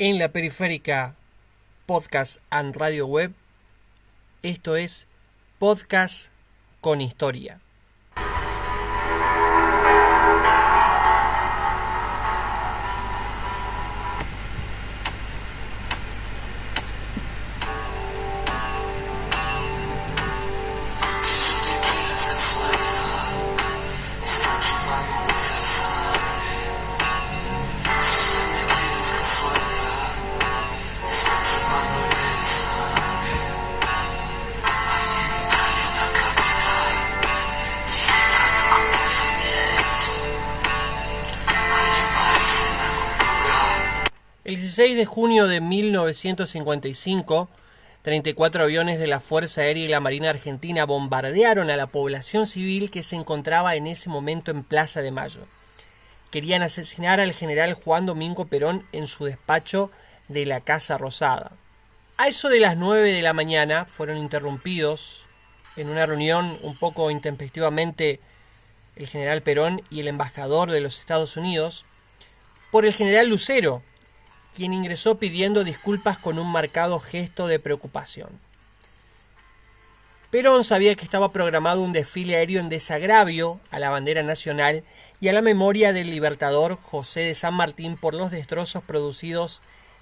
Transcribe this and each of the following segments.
en la Periférica Podcast and Radio Web. Esto es Podcast con Historia. El 16 de junio de 1955, 34 aviones de la Fuerza Aérea y la Marina Argentina bombardearon a la población civil que se encontraba en ese momento en Plaza de Mayo. Querían asesinar al general Juan Domingo Perón en su despacho de la Casa Rosada. A eso de las 9 de la mañana fueron interrumpidos en una reunión un poco intempestivamente el general Perón y el embajador de los Estados Unidos por el general Lucero, quien ingresó pidiendo disculpas con un marcado gesto de preocupación. Perón sabía que estaba programado un desfile aéreo en desagravio a la bandera nacional y a la memoria del libertador José de San Martín por los destrozos producidos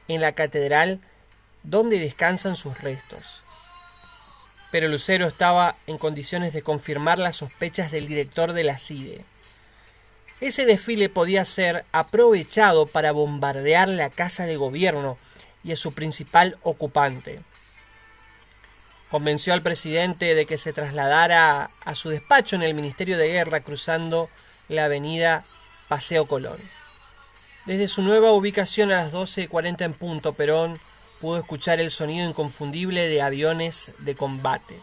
en la catedral donde descansan sus restos. Pero Lucero estaba en condiciones de confirmar las sospechas del director de la CIDE. Ese desfile podía ser aprovechado para bombardear la Casa de Gobierno y a su principal ocupante. Convenció al presidente de que se trasladara a su despacho en el Ministerio de Guerra cruzando la avenida Paseo Colón. Desde su nueva ubicación a las 12:40 en punto, Perón pudo escuchar el sonido inconfundible de aviones de combate.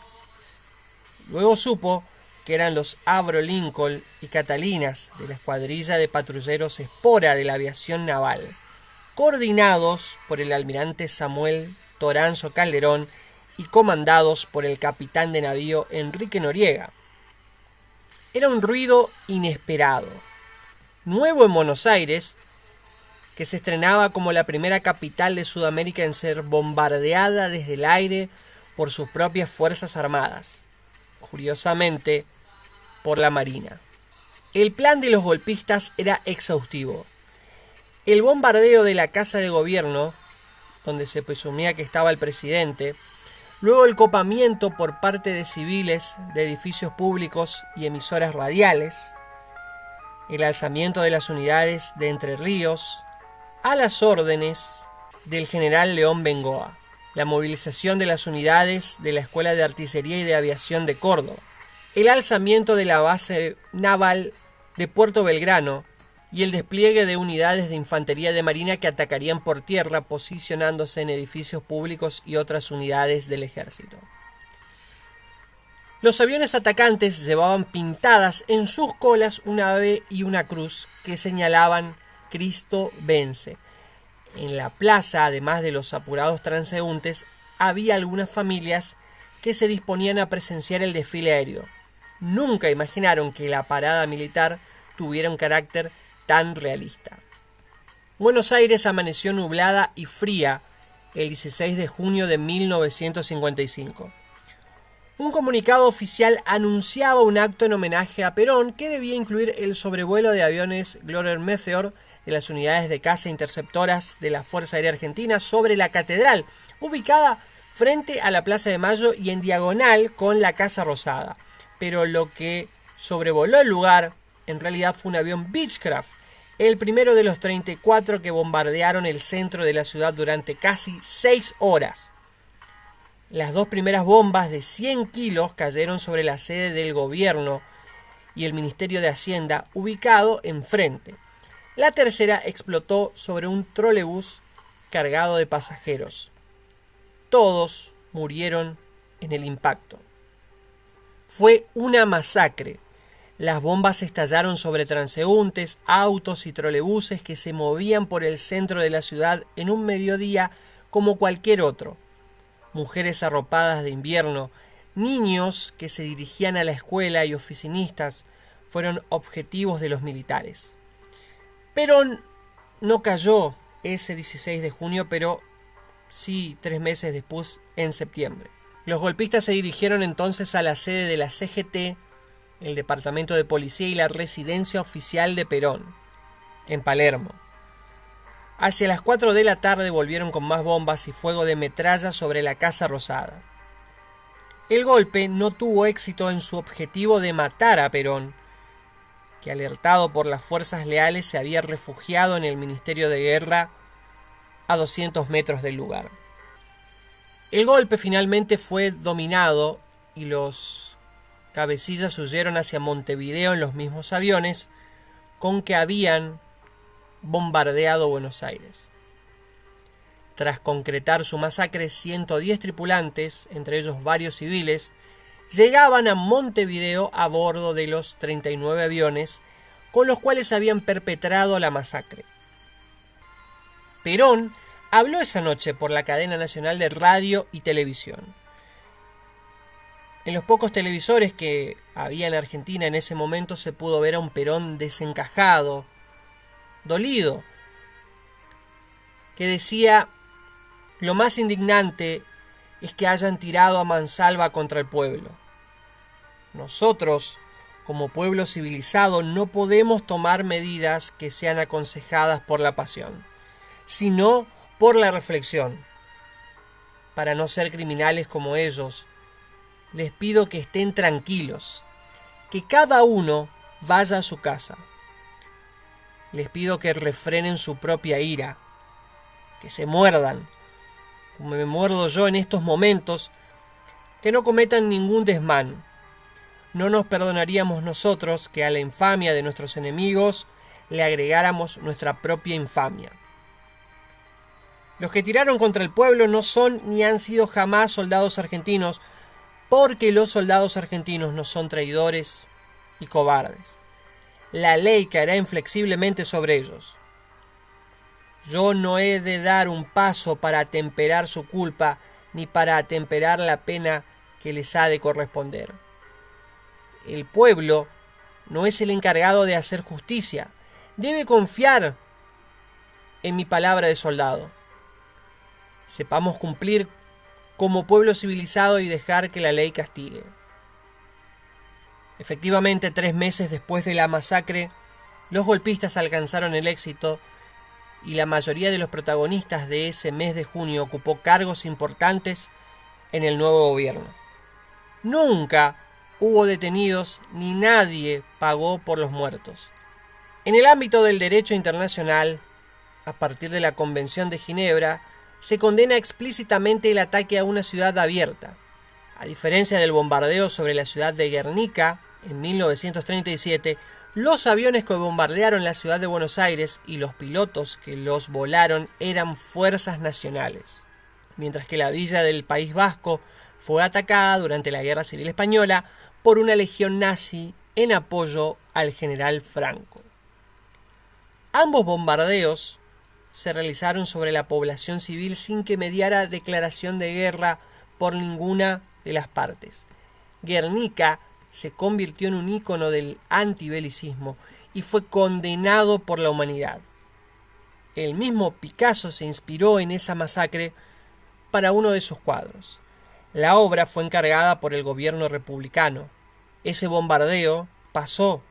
Luego supo que eran los Avro Lincoln y Catalinas de la escuadrilla de patrulleros Espora de la aviación naval, coordinados por el almirante Samuel Toranzo Calderón y comandados por el capitán de navío Enrique Noriega. Era un ruido inesperado, nuevo en Buenos Aires, que se estrenaba como la primera capital de Sudamérica en ser bombardeada desde el aire por sus propias fuerzas armadas. Curiosamente, por la Marina. El plan de los golpistas era exhaustivo. El bombardeo de la Casa de Gobierno, donde se presumía que estaba el presidente, luego el copamiento por parte de civiles de edificios públicos y emisoras radiales, el alzamiento de las unidades de Entre Ríos a las órdenes del general León Bengoa, la movilización de las unidades de la Escuela de Artillería y de Aviación de Córdoba, el alzamiento de la base naval de Puerto Belgrano y el despliegue de unidades de infantería de marina que atacarían por tierra posicionándose en edificios públicos y otras unidades del ejército. Los aviones atacantes llevaban pintadas en sus colas una ave y una cruz que señalaban Cristo vence. En la plaza, además de los apurados transeúntes, había algunas familias que se disponían a presenciar el desfile aéreo. Nunca imaginaron que la parada militar tuviera un carácter tan realista. Buenos Aires amaneció nublada y fría el 16 de junio de 1955. Un comunicado oficial anunciaba un acto en homenaje a Perón que debía incluir el sobrevuelo de aviones Gloster Meteor de las unidades de caza interceptoras de la Fuerza Aérea Argentina sobre la catedral, ubicada frente a la Plaza de Mayo y en diagonal con la Casa Rosada. Pero lo que sobrevoló el lugar en realidad fue un avión Beechcraft, el primero de los 34 que bombardearon el centro de la ciudad durante casi 6 horas. Las dos primeras bombas de 100 kilos cayeron sobre la sede del gobierno y el Ministerio de Hacienda, ubicado enfrente. La tercera explotó sobre un trolebús cargado de pasajeros. Todos murieron en el impacto. Fue una masacre. Las bombas estallaron sobre transeúntes, autos y trolebuses que se movían por el centro de la ciudad en un mediodía como cualquier otro. Mujeres arropadas de invierno, niños que se dirigían a la escuela y oficinistas fueron objetivos de los militares. Perón no cayó ese 16 de junio, pero sí 3 meses después, en septiembre. Los golpistas se dirigieron entonces a la sede de la CGT, el Departamento de Policía y la residencia oficial de Perón, en Palermo. Hacia las 4 de la tarde volvieron con más bombas y fuego de metralla sobre la Casa Rosada. El golpe no tuvo éxito en su objetivo de matar a Perón, que alertado por las fuerzas leales se había refugiado en el Ministerio de Guerra a 200 metros del lugar. El golpe finalmente fue dominado y los cabecillas huyeron hacia Montevideo en los mismos aviones con que habían bombardeado Buenos Aires. Tras concretar su masacre, 110 tripulantes, entre ellos varios civiles, llegaban a Montevideo a bordo de los 39 aviones con los cuales habían perpetrado la masacre. Perón habló esa noche por la cadena nacional de radio y televisión. En los pocos televisores que había en Argentina en ese momento se pudo ver a un Perón desencajado, dolido, que decía: lo más indignante es que hayan tirado a mansalva contra el pueblo. Nosotros, como pueblo civilizado, no podemos tomar medidas que sean aconsejadas por la pasión, sino por la reflexión. Para no ser criminales como ellos, les pido que estén tranquilos, que cada uno vaya a su casa. Les pido que refrenen su propia ira, que se muerdan, como me muerdo yo en estos momentos, que no cometan ningún desmán. No nos perdonaríamos nosotros que a la infamia de nuestros enemigos le agregáramos nuestra propia infamia. Los que tiraron contra el pueblo no son ni han sido jamás soldados argentinos, porque los soldados argentinos no son traidores y cobardes. La ley caerá inflexiblemente sobre ellos. Yo no he de dar un paso para atemperar su culpa, ni para atemperar la pena que les ha de corresponder. El pueblo no es el encargado de hacer justicia. Debe confiar en mi palabra de soldado. Sepamos cumplir como pueblo civilizado y dejar que la ley castigue. Efectivamente, 3 meses después de la masacre, los golpistas alcanzaron el éxito y la mayoría de los protagonistas de ese mes de junio ocupó cargos importantes en el nuevo gobierno. Nunca hubo detenidos ni nadie pagó por los muertos. En el ámbito del derecho internacional, a partir de la Convención de Ginebra, se condena explícitamente el ataque a una ciudad abierta. A diferencia del bombardeo sobre la ciudad de Guernica en 1937, los aviones que bombardearon la ciudad de Buenos Aires y los pilotos que los volaron eran fuerzas nacionales, mientras que la villa del País Vasco fue atacada durante la Guerra Civil Española por una legión nazi en apoyo al general Franco. Ambos bombardeos se realizaron sobre la población civil sin que mediara declaración de guerra por ninguna de las partes. Guernica se convirtió en un ícono del antibelicismo y fue condenado por la humanidad. El mismo Picasso se inspiró en esa masacre para uno de sus cuadros. La obra fue encargada por el gobierno republicano. Ese bombardeo pasó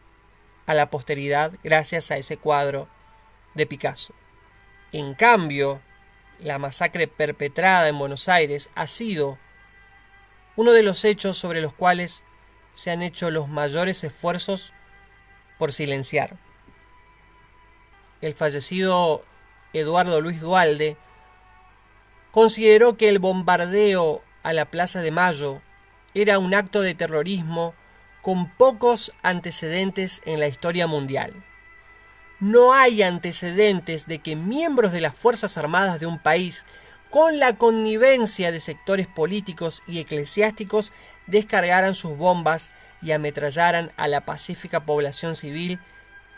a la posteridad gracias a ese cuadro de Picasso. En cambio, la masacre perpetrada en Buenos Aires ha sido uno de los hechos sobre los cuales se han hecho los mayores esfuerzos por silenciar. El fallecido Eduardo Luis Duhalde consideró que el bombardeo a la Plaza de Mayo era un acto de terrorismo con pocos antecedentes en la historia mundial. No hay antecedentes de que miembros de las Fuerzas Armadas de un país, con la connivencia de sectores políticos y eclesiásticos, descargaran sus bombas y ametrallaran a la pacífica población civil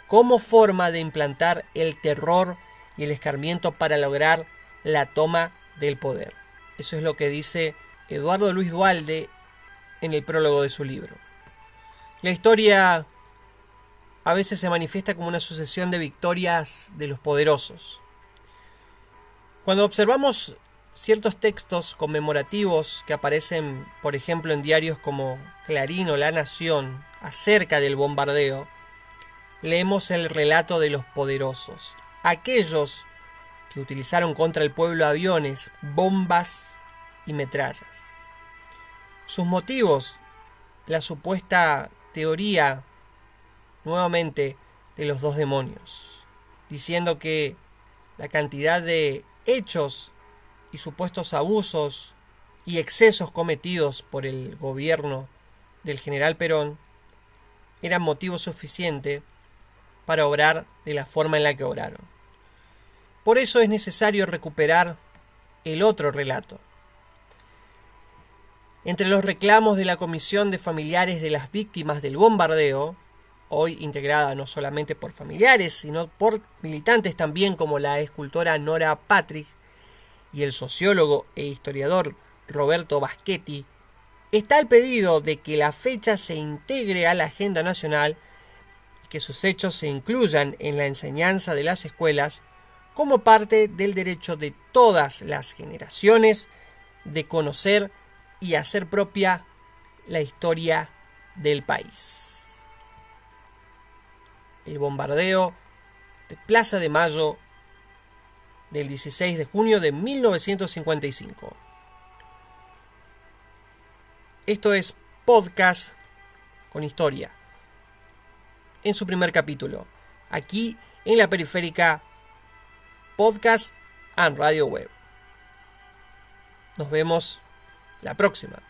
como forma de implantar el terror y el escarmiento para lograr la toma del poder. Eso es lo que dice Eduardo Luis Duhalde en el prólogo de su libro. La historia a veces se manifiesta como una sucesión de victorias de los poderosos. Cuando observamos ciertos textos conmemorativos que aparecen, por ejemplo, en diarios como Clarín o La Nación acerca del bombardeo, leemos el relato de los poderosos, aquellos que utilizaron contra el pueblo aviones, bombas y metrallas. Sus motivos, la supuesta teoría, nuevamente, de los dos demonios, diciendo que la cantidad de hechos y supuestos abusos y excesos cometidos por el gobierno del general Perón eran motivo suficiente para obrar de la forma en la que obraron. Por eso es necesario recuperar el otro relato. Entre los reclamos de la Comisión de Familiares de las Víctimas del Bombardeo, hoy integrada no solamente por familiares, sino por militantes también como la escultora Nora Patrick y el sociólogo e historiador Roberto Baschetti, está el pedido de que la fecha se integre a la agenda nacional y que sus hechos se incluyan en la enseñanza de las escuelas como parte del derecho de todas las generaciones de conocer y hacer propia la historia del país. El bombardeo de Plaza de Mayo del 16 de junio de 1955. Esto es Podcast con Historia, en su primer capítulo, aquí en la Periférica Podcast and Radio Web. Nos vemos la próxima.